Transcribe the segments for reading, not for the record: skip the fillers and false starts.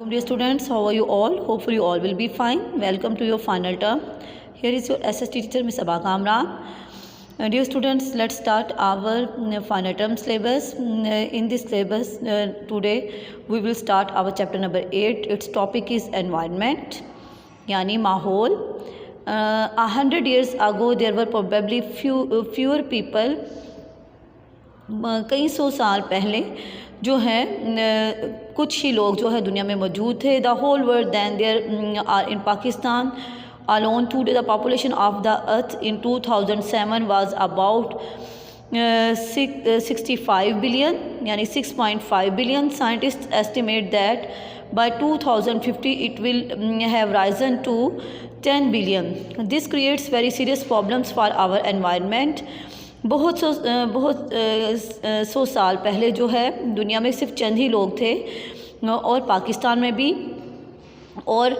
Dear students, how are you all? Hopefully you all will be fine. Welcome to your final term. Here is your SST teacher Miss Aba Kamran. Dear students, let's start our final term syllabus. In this syllabus today we will start our chapter number 8. Its topic is environment, यानी माहौल. 100 years ago there were probably fewer people. कई सौ साल पहले जो है कुछ ही लोग जो है दुनिया में मौजूद थे. The whole world than there are in Pakistan alone. Today the population of the earth in 2007 was about 65 billion यानी 6.5 billion. Scientists estimate that by 2050 it will have risen to 10 billion. This creates very serious problems for our environment. बहुत सौ साल पहले जो है दुनिया में सिर्फ चंद ही लोग थे और पाकिस्तान में भी. और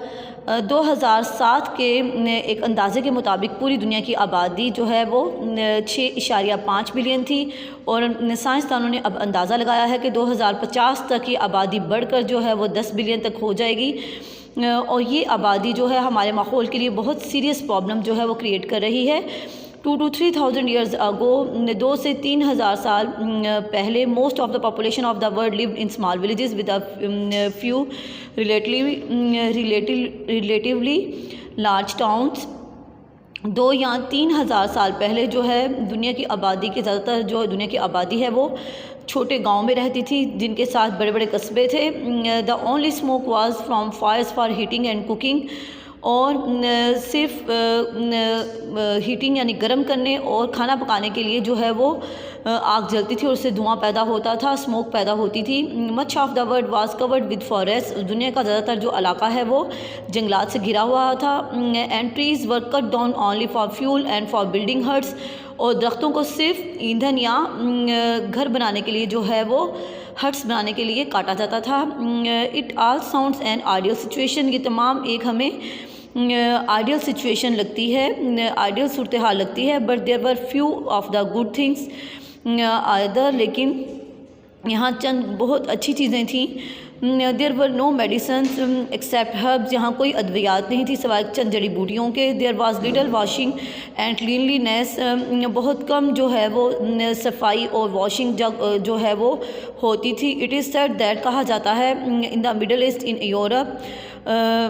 2007 के एक अंदाजे के मुताबिक पूरी दुनिया की आबादी जो है वो 6.5 बिलियन थी. और साइंसदानों ने अब अंदाज़ा लगाया है कि 2050 तक की आबादी बढ़कर जो है वो 10 बिलियन तक हो जाएगी. और ये आबादी जो है हमारे माहौल के लिए बहुत सीरियस प्रॉब्लम जो है वो क्रिएट कर रही है. 2 to 3,000 years ago, 2 से 3,000 साल पहले most of the population of the world lived in small villages with a few relatively large towns. 2 या 3,000 साल पहले जो है दुनिया की आबादी के ज़्यादातर जो दुनिया की आबादी है वो छोटे गांव में रहती थी जिनके साथ बड़े बड़े कस्बे थे. The only smoke was from fires for heating and cooking. और सिर्फ हीटिंग यानी गर्म करने और खाना पकाने के लिए जो है वो आग जलती थी और उससे धुआं पैदा होता था, स्मोक पैदा होती थी. Much of the world was covered with forest. दुनिया का ज़्यादातर जो इलाका है वो जंगलात से घिरा हुआ था. And trees were cut down only for fuel and for building huts. और दरख्तों को सिर्फ ईंधन या घर बनाने के लिए जो है वो हट्स बनाने के लिए काटा जाता था. It all sounds an ideal situation. ये तमाम एक हमें आइडियल सिचुएशन लगती है, आइडियल सूरत हाल लगती है. But there were few of the good things either. लेकिन यहाँ चंद बहुत अच्छी चीज़ें थीं. There were no medicines except herbs. यहाँ कोई अद्वियात नहीं थी सिवाय चंद जड़ी बूटियों के. There was little washing and cleanliness. बहुत कम जो है वो सफाई और वॉशिंग जो है वो होती थी. इट इज़ सेड दैट कहा जाता है in the middle east in Europe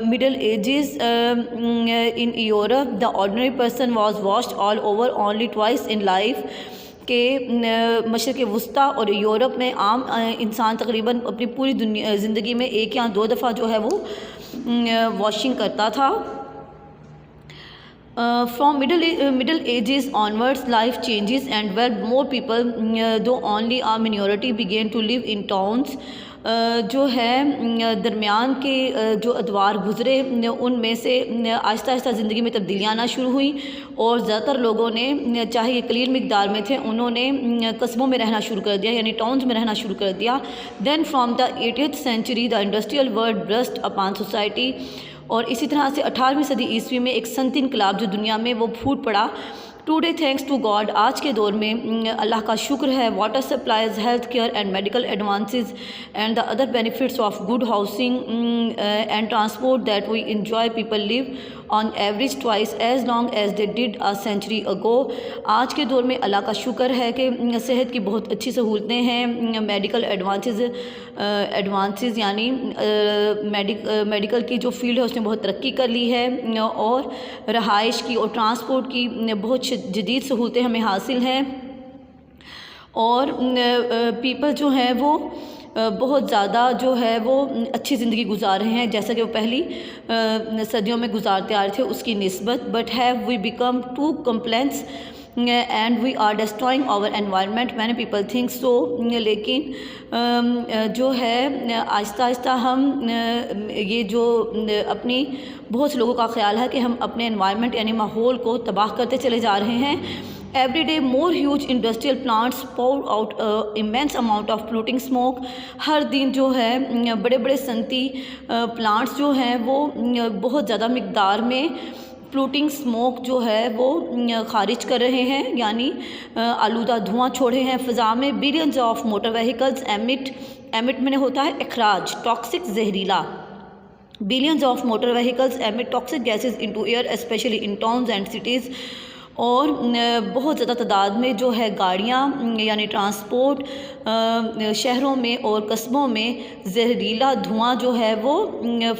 middle edges in Europe the ordinary person was washed all over only twice in life. के मशरक़ वस्ता और यूरोप में आम इंसान तकरीबन अपनी पूरी दुनिया ज़िंदगी में 1 या 2 दफ़ा जो है वो वॉशिंग करता था. From middle ages onwards, life changes and where more people, though only a minority, began to live in towns. जो है दरमियान के जो अदवार गुज़रे उनमें से आहिस्ता आहिस्ता ज़िंदगी में तब्दीलियाँ आना शुरू हुई और ज़्यादातर लोगों ने चाहे ये कलील मिकदार में थे उन्होंने कस्बों में रहना शुरू कर दिया यानी टाउन्स में रहना शुरू कर दिया. Then from the 18th century the industrial world burst upon society. और इसी तरह से 18वीं सदी ईस्वी में एक सनती इनकलाब जो दुनिया में वो फूट पड़ा. Today thanks to god. आज के दौर में अल्लाह का शुक्र है. Water supplies, health care and medical advances and the other benefits of good housing and transport that we enjoy people live on average twice as long as they did a century ago. आज के दौर में अल्लाह का शुक्र है कि सेहत की बहुत अच्छी सहूलतें हैं. मेडिकल एडवांसेस यानी मेडिकल की जो फील्ड है उसने बहुत तरक्की कर ली है. और रहाइश की और ट्रांसपोर्ट की बहुत जदीद सहूलतें हमें हासिल हैं. और पीपल जो हैं वो बहुत ज़्यादा जो है वो अच्छी ज़िंदगी गुजार रहे हैं जैसा कि वो पहली सदियों में गुजारते आ रहे थे उसकी निस्बत. But have we become too complacence and we are destroying our environment. Many people think so. लेकिन जो है आहिस्ता आहिस्ता हम ये जो अपनी बहुत से लोगों का ख्याल है कि हम अपने एनवायरनमेंट यानी माहौल को तबाह करते चले जा रहे हैं. Every day more huge industrial plants pour out immense amount of polluting smoke. हर दिन जो है बड़े बड़े सनती प्लांट्स जो हैं वो बहुत ज़्यादा मिकदार में पोल्यूटिंग स्मोक जो है वो खारिज कर रहे हैं यानी आलूदा धुआं छोड़े हैं फ़िज़ा में. Billions of motor vehicles emit मैंने होता है अखराज टॉक्सिक जहरीला billions of motor vehicles emit toxic gases into air specially in towns and cities. और बहुत ज़्यादा तादाद में जो है गाड़ियाँ यानी ट्रांसपोर्ट शहरों में और कस्बों में जहरीला धुआं जो है वो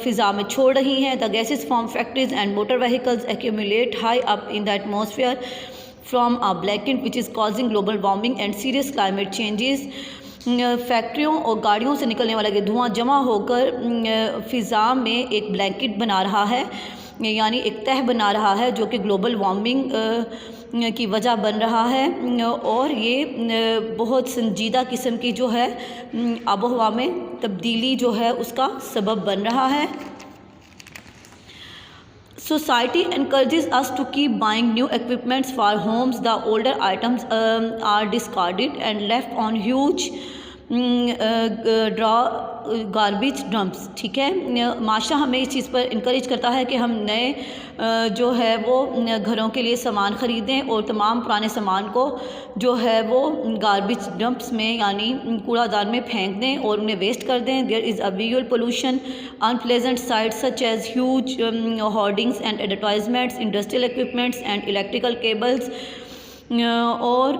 फ़िज़ा में छोड़ रही हैं। The gases from factories and motor vehicles accumulate high up in the atmosphere from a blanket which is causing global warming and serious climate changes. फैक्ट्रियों और गाड़ियों से निकलने वाला ये धुआं जमा होकर फ़िज़ा में एक ब्लैंकेट बना रहा है, यानी एक तह बना रहा है, जो कि ग्लोबल वार्मिंग की वजह बन रहा है। और ये बहुत संजीदा किस्म की जो है आबो हवा में तब्दीली जो है उसका सबब बन रहा है। Society encourages us to keep buying new equipments for homes. The older items are discarded and left on huge garbage dumps. ठीक है, माशा हमें इस चीज़ पर इंकरेज करता है कि हम नए जो है वो घरों के लिए सामान ख़रीदें और तमाम पुराने सामान को जो है वो गार्बेज डंप्स में यानी कूड़ादान में फेंक दें और उन्हें वेस्ट कर दें। There is a visual pollution unpleasant sights such as huge hoardings and advertisements, industrial equipments and electrical cables. और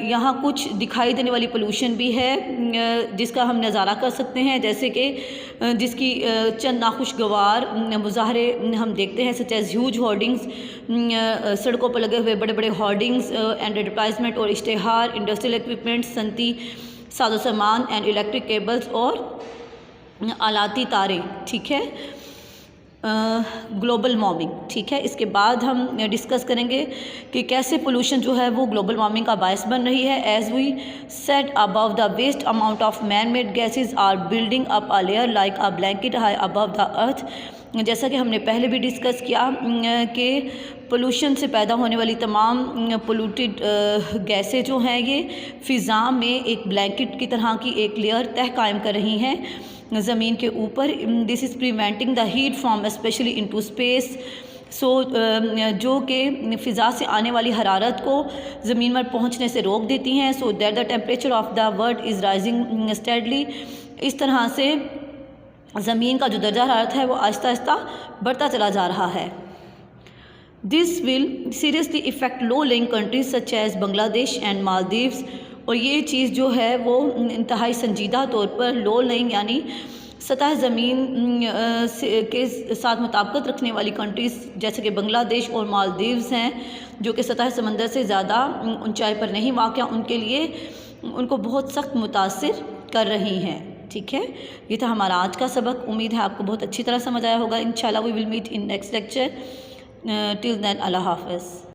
यहाँ कुछ दिखाई देने वाली पोल्यूशन भी है जिसका हम नज़ारा कर सकते हैं, जैसे कि जिसकी चंद नाखुशगवार मुजाहरे हम देखते हैं, सच एज़ ह्यूज होर्डिंग्स, सड़कों पर लगे हुए बड़े बड़े होर्डिंग्स एंड एडवर्टाइजमेंट और इश्तेहार, इंडस्ट्रियल इक्विपमेंट्स, सनती साजो सामान एंड इलेक्ट्रिक केबल्स और आलाती तारे। ठीक है, ग्लोबल वार्मिंग। ठीक है, इसके बाद हम डिस्कस करेंगे कि कैसे पोल्यूशन जो है वो ग्लोबल वार्मिंग का बायस बन रही है। As we said above, the vast amount of man made gases are building up a layer like a blanket high above the earth. जैसा कि हमने पहले भी डिस्कस किया कि पोल्यूशन से पैदा होने वाली तमाम पोल्यूटेड गैसें जो हैं ये फ़िज़ा में एक ब्लैंकेट की तरह की एक लेयर तह कायम कर रही हैं ज़मीन के ऊपर। This is preventing the heat from specially into space. So जो कि फ़िज़ा से आने वाली हरारत को ज़मीन पर पहुंचने से रोक देती हैं। So that the temperature of the world is rising steadily. इस तरह से ज़मीन का जो दर्जा हरारत है वो आहिस्ता आहिस्ता बढ़ता चला जा रहा है। दिस विल सीरियसली इफ़ेक्ट लो लिंग countries such as Bangladesh and Maldives. और ये चीज़ जो है वो इंतहाई संजीदा तौर पर लो लिंग यानी सतह ज़मीन के साथ मुताबिकत रखने वाली कंट्रीज़ जैसे कि बांग्लादेश और मालदीव्स हैं, जो कि सतह समंदर से ज़्यादा ऊंचाई पर नहीं वाक़या, उनके लिए उनको बहुत सख्त मुतासिर कर रही हैं। ठीक है, ये था हमारा आज का सबक। उम्मीद है आपको बहुत अच्छी तरह समझ आया होगा। इंशाल्लाह we will meet in next lecture. Till then अल्लाह हाफ़िज़।